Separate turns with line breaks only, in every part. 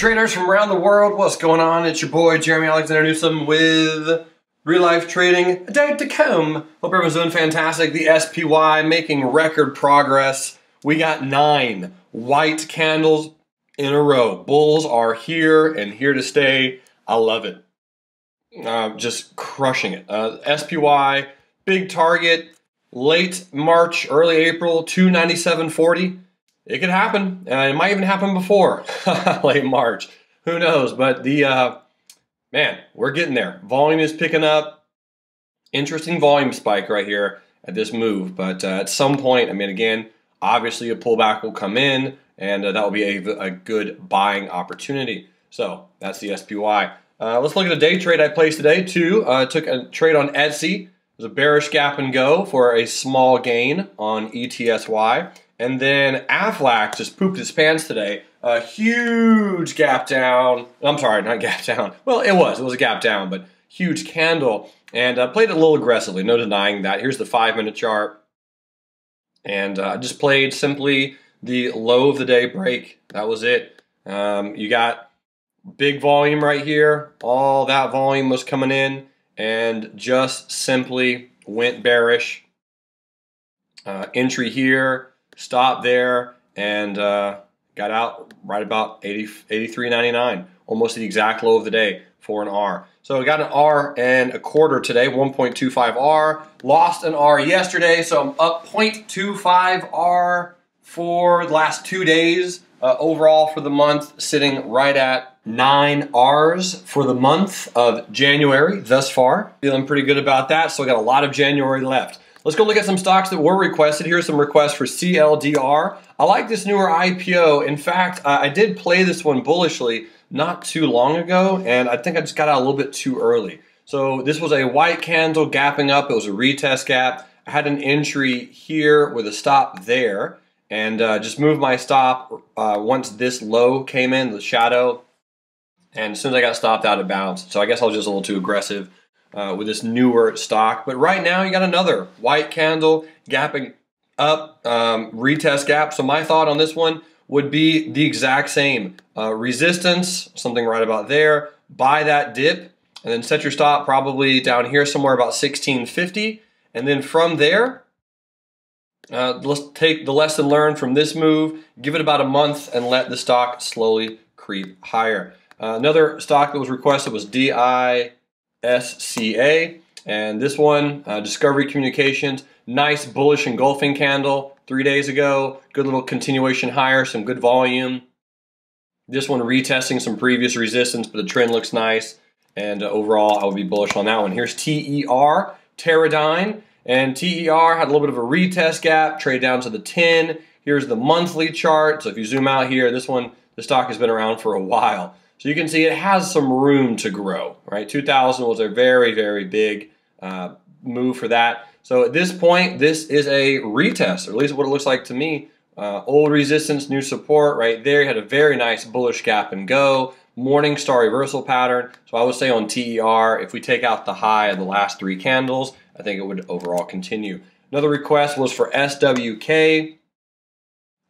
Traders from around the world, what's going on? It's your boy Jeremy Newsome with Real Life Trading, a day to come. Hope everyone's doing fantastic. The SPY making record progress. We got 9 white candles in a row. Bulls are here and here to stay. I love it. Just crushing it. SPY, big target, late March, early April, 297.40. It could happen. It might even happen before late March. Who knows? But man, we're getting there. Volume is picking up. Interesting volume spike right here at this move. But at some point, I mean, again, obviously a pullback will come in, and that will be a good buying opportunity. So that's the SPY. Let's look at a day trade I placed today too. Took a trade on Etsy. It was a bearish gap and go for a small gain on ETSY. And then Aflac just pooped his pants today. A huge gap down. I'm sorry, not gap down. Well, it was a gap down, but huge candle. And I played it a little aggressively, no denying that. Here's the 5-minute chart. And I just played simply the low of the day break. That was it. You got big volume right here. All that volume was coming in and just simply went bearish. Entry here. Stop there, and got out right about 83.99, almost the exact low of the day for an R. So I got an R and a quarter today, 1.25 R. Lost an R yesterday, so I'm up 0.25 R for the last 2 days. Overall for the month, sitting right at 9 R's for the month of January thus far. Feeling pretty good about that, so I got a lot of January left. Let's go look at some stocks that were requested. Here's some requests for CLDR. I like this newer IPO. In fact, I did play this one bullishly not too long ago, and I think I just got out a little bit too early. So this was a white candle gapping up. It was a retest gap. I had an entry here with a stop there, and just moved my stop once this low came in, the shadow, and as soon as I got stopped out, it bounced. So I guess I was just a little too aggressive with this newer stock. But right now you got another white candle gapping up, retest gap. So my thought on this one would be the exact same. Resistance, something right about there. Buy that dip and then set your stop probably down here somewhere about 1650. And then from there, let's take the lesson learned from this move, give it about a month and let the stock slowly creep higher. Another stock that was requested was DISCA, and this one, Discovery Communications, nice bullish engulfing candle 3 days ago, good little continuation higher, some good volume. This one retesting some previous resistance, but the trend looks nice, and overall I would be bullish on that one. Here's TER, Teradyne, and TER had a little bit of a retest gap, trade down to the 10. Here's the monthly chart, so if you zoom out here, this one, the stock has been around for a while. So you can see it has some room to grow, right? 2000 was a very, very big move for that. So at this point, this is a retest, or at least what it looks like to me. Old resistance, new support right there. You had a very nice bullish gap and go. Morning star reversal pattern. So I would say on TER, if we take out the high of the last 3 candles, I think it would overall continue. Another request was for SWK.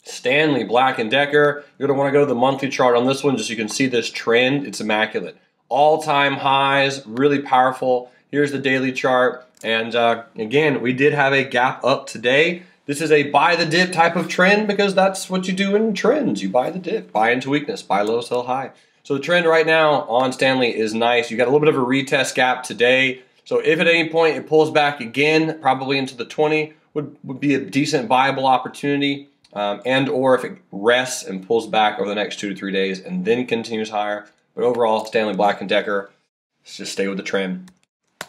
Stanley Black & Decker. You're going to want to go to the monthly chart on this one just so you can see this trend. It's immaculate. All-time highs, really powerful. Here's the daily chart. And again, we did have a gap up today. This is a buy the dip type of trend because that's what you do in trends. You buy the dip, buy into weakness, buy low, sell high. So the trend right now on Stanley is nice. You got a little bit of a retest gap today. So if at any point it pulls back again, probably into the 20, would be a decent buyable opportunity. And or if it rests and pulls back over the next 2 to 3 days and then continues higher. But overall, Stanley Black & Decker, let's just stay with the trend.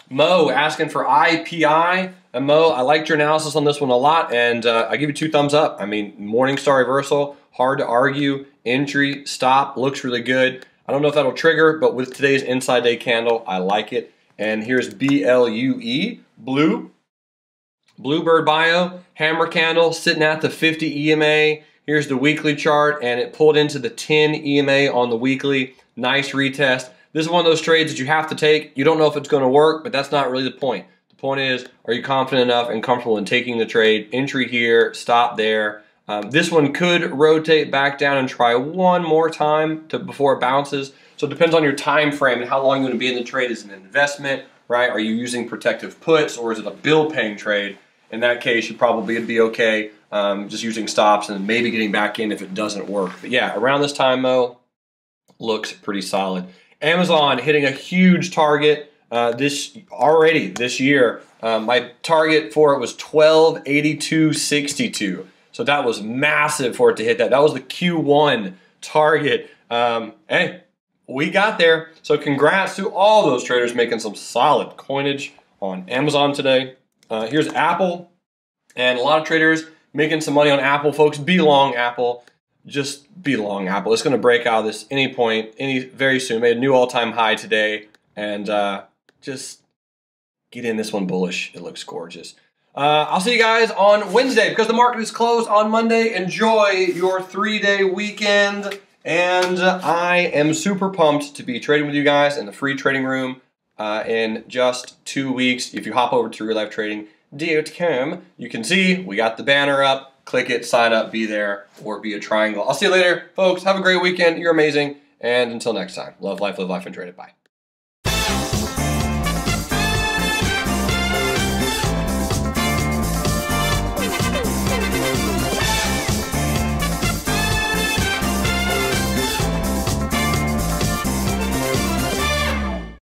Mo asking for IPI. And Mo, I liked your analysis on this one a lot, and I give you 2 thumbs up. I mean, morning star reversal, hard to argue. Entry, stop, looks really good. I don't know if that'll trigger, but with today's inside day candle, I like it. And here's BLUE, blue. Bluebird Bio, hammer candle, sitting at the 50 EMA. Here's the weekly chart, and it pulled into the 10 EMA on the weekly. Nice retest. This is one of those trades that you have to take. You don't know if it's going to work, but that's not really the point. The point is, are you confident enough and comfortable in taking the trade? Entry here, stop there. This one could rotate back down and try one more time before it bounces. So it depends on your time frame and how long you're going to be in the trade. Is it an investment, right? Are you using protective puts, or is it a bill-paying trade? In that case, you probably would be okay just using stops and maybe getting back in if it doesn't work. But yeah, around this time, Mo, looks pretty solid. Amazon hitting a huge target this year. My target for it was 1282.62. So that was massive for it to hit that. That was the Q1 target. Hey, we got there. So congrats to all those traders making some solid coinage on Amazon today. Here's Apple, and a lot of traders making some money on Apple. Folks, be long Apple. Just be long Apple. It's going to break out of this very soon. Made a new all-time high today, and just get in this one bullish. It looks gorgeous. I'll see you guys on Wednesday because the market is closed on Monday. Enjoy your 3-day weekend, and I am super pumped to be trading with you guys in the free trading room in just 2 weeks. If you hop over to realifetrading.com, you can see we got the banner up. Click it, sign up, be there, or be a triangle. I'll see you later, folks. Have a great weekend. You're amazing. And until next time, love life, live life, and trade it. Bye.